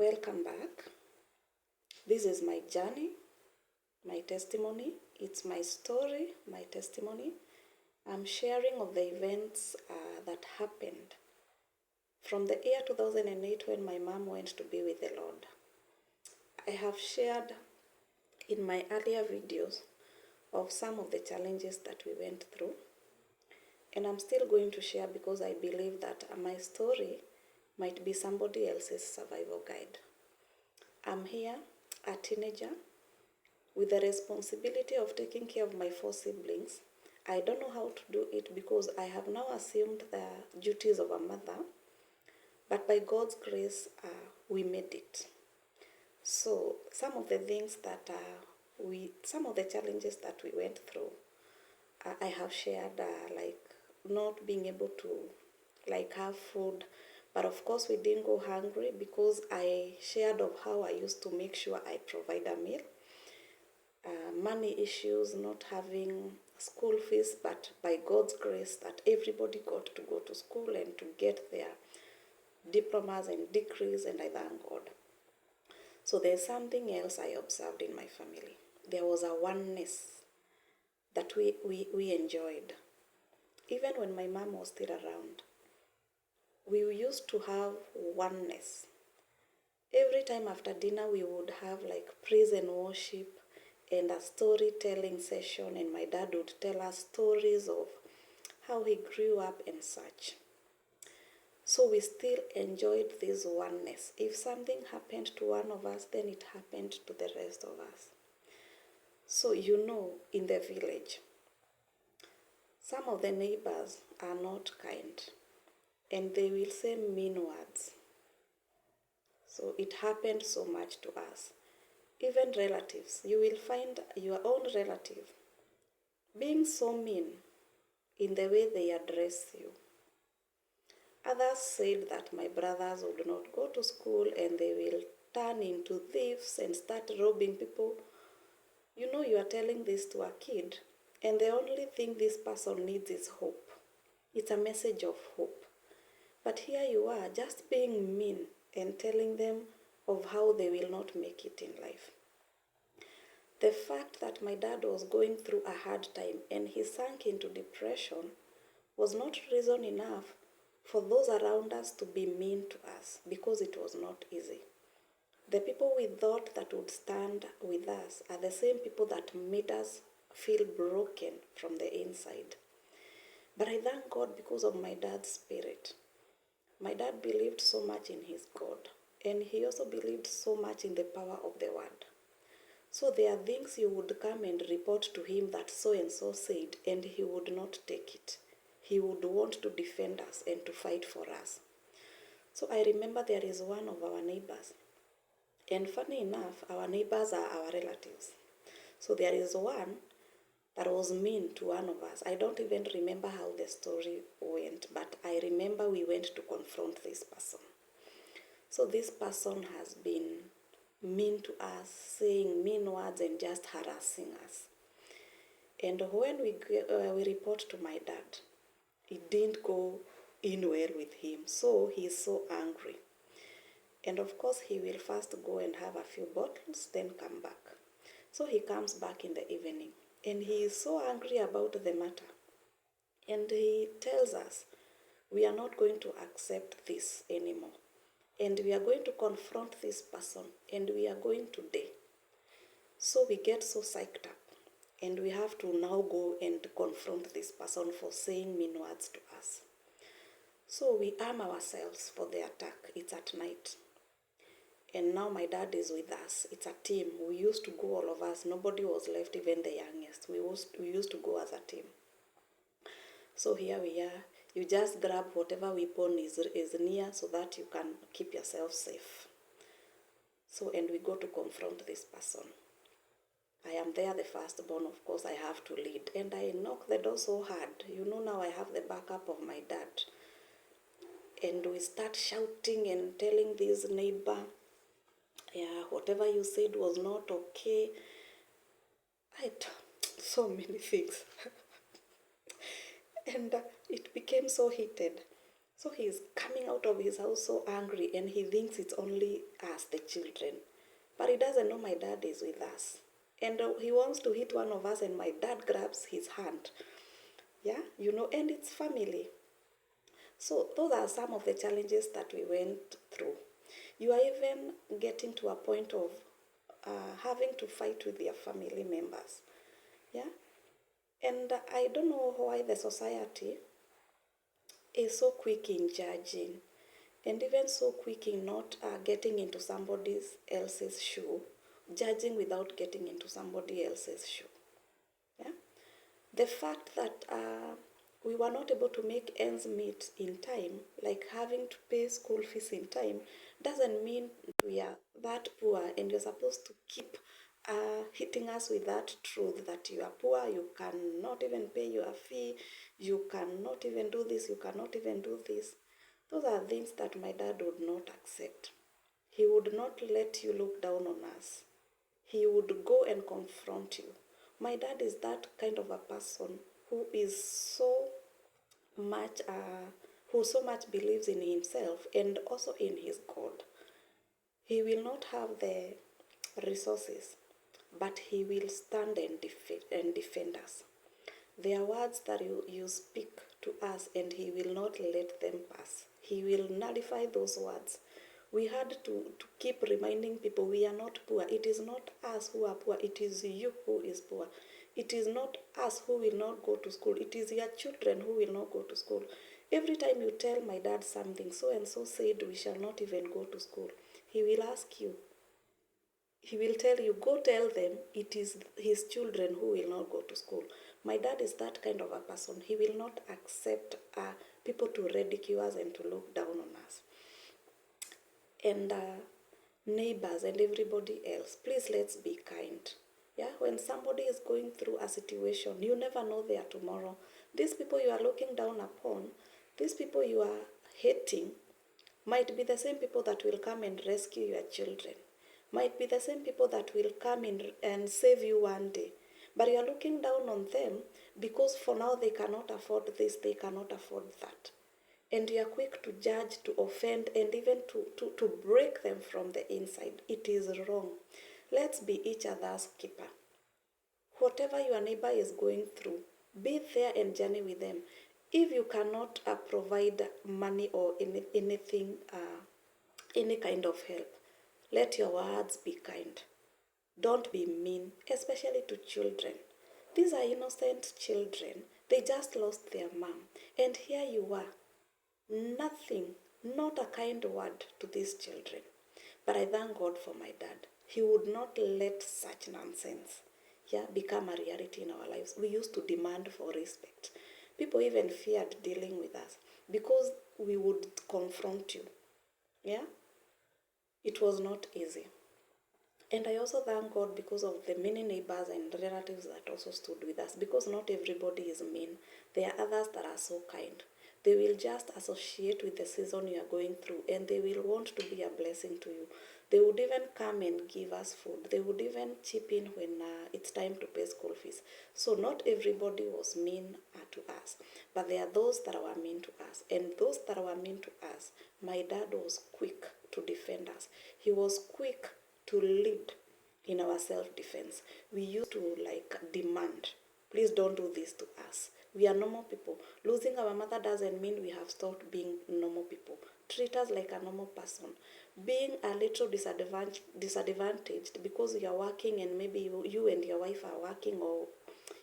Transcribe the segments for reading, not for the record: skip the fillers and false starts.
Welcome back. This is my journey, my testimony. It's my story, my testimony. I'm sharing of the events that happened from the year 2008 when my mom went to be with the Lord. I have shared in my earlier videos of some of the challenges that we went through. And I'm still going to share because I believe that my story might be somebody else's survival guide. I'm here, a teenager, with the responsibility of taking care of my 4 siblings. I don't know how to do it because I have now assumed the duties of a mother, but by God's grace, we made it. So some of the things that some of the challenges that we went through, I have shared, like not being able to have food, but of course we didn't go hungry because I shared of how I used to make sure I provide a meal. Money issues, not having school fees, but by God's grace that everybody got to go to school and to get their diplomas and degrees, and I thank God. So there's something else I observed in my family. There was a oneness that we enjoyed. Even when my mom was still around, we used to have oneness. Every time after dinner, we would have like praise and worship and a storytelling session, and my dad would tell us stories of how he grew up and such. So we still enjoyed this oneness. If something happened to one of us, then it happened to the rest of us. So in the village, some of the neighbors are not kind, and they will say mean words. So it happened so much to us. Even relatives, you will find your own relative being so mean in the way they address you. Others said that my brothers would not go to school and they will turn into thieves and start robbing people. You are telling this to a kid, and the only thing this person needs is hope. It's a message of hope. But here you are, just being mean and telling them of how they will not make it in life. The fact that my dad was going through a hard time and he sank into depression was not reason enough for those around us to be mean to us, because it was not easy. The people we thought that would stand with us are the same people that made us feel broken from the inside. But I thank God because of my dad's spirit. My dad believed so much in his God, and he also believed so much in the power of the word. So there are things you would come and report to him that so and so said, and he would not take it. He would want to defend us and to fight for us. So I remember there is one of our neighbors, and funny enough, our neighbors are our relatives. So there is one that was mean to one of us. I don't even remember how the story went, but I remember we went to confront this person. So this person has been mean to us, saying mean words and just harassing us. And when we report to my dad, it didn't go in well with him. So he's so angry. And of course, he will first go and have a few bottles, then come back. So he comes back in the evening, and he is so angry about the matter. And he tells us, we are not going to accept this anymore. And we are going to confront this person, and we are going today. So we get so psyched up, and we have to now go and confront this person for saying mean words to us. So we arm ourselves for the attack. It's at night. And now my dad is with us. It's a team. We used to go, all of us. Nobody was left, even the youngest. We used to go as a team. So here we are. You just grab whatever weapon is near so that you can keep yourself safe. So, and we go to confront this person. I am there, the firstborn, of course, I have to lead. And I knock the door so hard. Now I have the backup of my dad. And we start shouting and telling this neighbor, yeah, whatever you said was not okay. So many things. And it became so heated. So he's coming out of his house so angry, and he thinks it's only us, the children. But he doesn't know my dad is with us. And he wants to hit one of us, and my dad grabs his hand. Yeah, and it's family. So those are some of the challenges that we went through. You are even getting to a point of having to fight with your family members. Yeah, and I don't know why the society is so quick in judging, and even so quick in not getting into somebody else's shoe, judging without getting into somebody else's shoe. Yeah? The fact that we were not able to make ends meet in time, like having to pay school fees in time, doesn't mean we are that poor, and you're supposed to keep hitting us with that truth that you are poor, you cannot even pay your fee, you cannot even do this, you cannot even do this. Those are things that my dad would not accept. He would not let you look down on us. He would go and confront you. My dad is that kind of a person who is so much, who so much believes in himself and also in his God. He will not have the resources, but he will stand and defend us. There are words that you speak to us, and he will not let them pass. He will nullify those words. We had to keep reminding people we are not poor. It is not us who are poor. It is you who is poor. It is not us who will not go to school. It is your children who will not go to school. Every time you tell my dad something, so and so said we shall not even go to school, he will ask you, he will tell you, go tell them it is his children who will not go to school. My dad is that kind of a person. He will not accept people to ridicule us and to look down on us. And neighbors and everybody else, please let's be kind. Yeah, when somebody is going through a situation, you never know their tomorrow. These people you are looking down upon, these people you are hating, might be the same people that will come and rescue your children, might be the same people that will come in and save you one day. But you are looking down on them because for now they cannot afford this, they cannot afford that. And you are quick to judge, to offend, and even to break them from the inside. It is wrong. Let's be each other's keeper. Whatever your neighbor is going through, be there and journey with them. If you cannot provide money or anything, any kind of help, let your words be kind. Don't be mean, especially to children. These are innocent children. They just lost their mom. And here you are. Nothing, not a kind word to these children. But I thank God for my dad. He would not let such nonsense, become a reality in our lives. We used to demand for respect. People even feared dealing with us because we would confront you. Yeah? It was not easy. And I also thank God because of the many neighbors and relatives that also stood with us, because not everybody is mean. There are others that are so kind. They will just associate with the season you are going through, and they will want to be a blessing to you. They would even come and give us food. They would even chip in when it's time to pay school fees. So not everybody was mean to us, but there are those that were mean to us. And those that were mean to us, my dad was quick to defend us. He was quick to lead in our self-defense. We used to demand, please don't do this to us. We are normal people. Losing our mother doesn't mean we have stopped being normal people. Treat us like a normal person. Being a little disadvantaged because you are working, and maybe you and your wife are working, or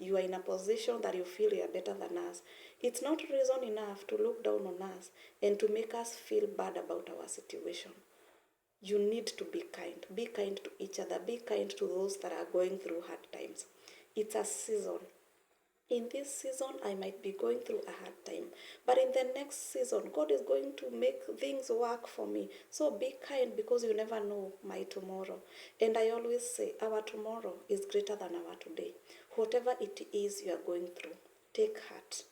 you are in a position that you feel you are better than us, it's not reason enough to look down on us and to make us feel bad about our situation. You need to be kind. Be kind to each other. Be kind to those that are going through hard times. It's a season. In this season, I might be going through a hard time, but in the next season, God is going to make things work for me. So be kind, because you never know my tomorrow. And I always say, our tomorrow is greater than our today. Whatever it is you are going through, take heart.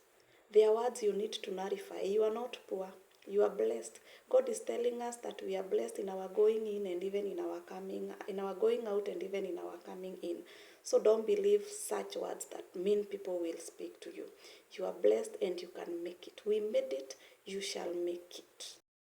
There are words you need to nullify. You are not poor. You are blessed. God is telling us that we are blessed in our going in and even in our coming, in our going out and even in our coming in. So don't believe such words that mean people will speak to you. You are blessed and you can make it. We made it, you shall make it.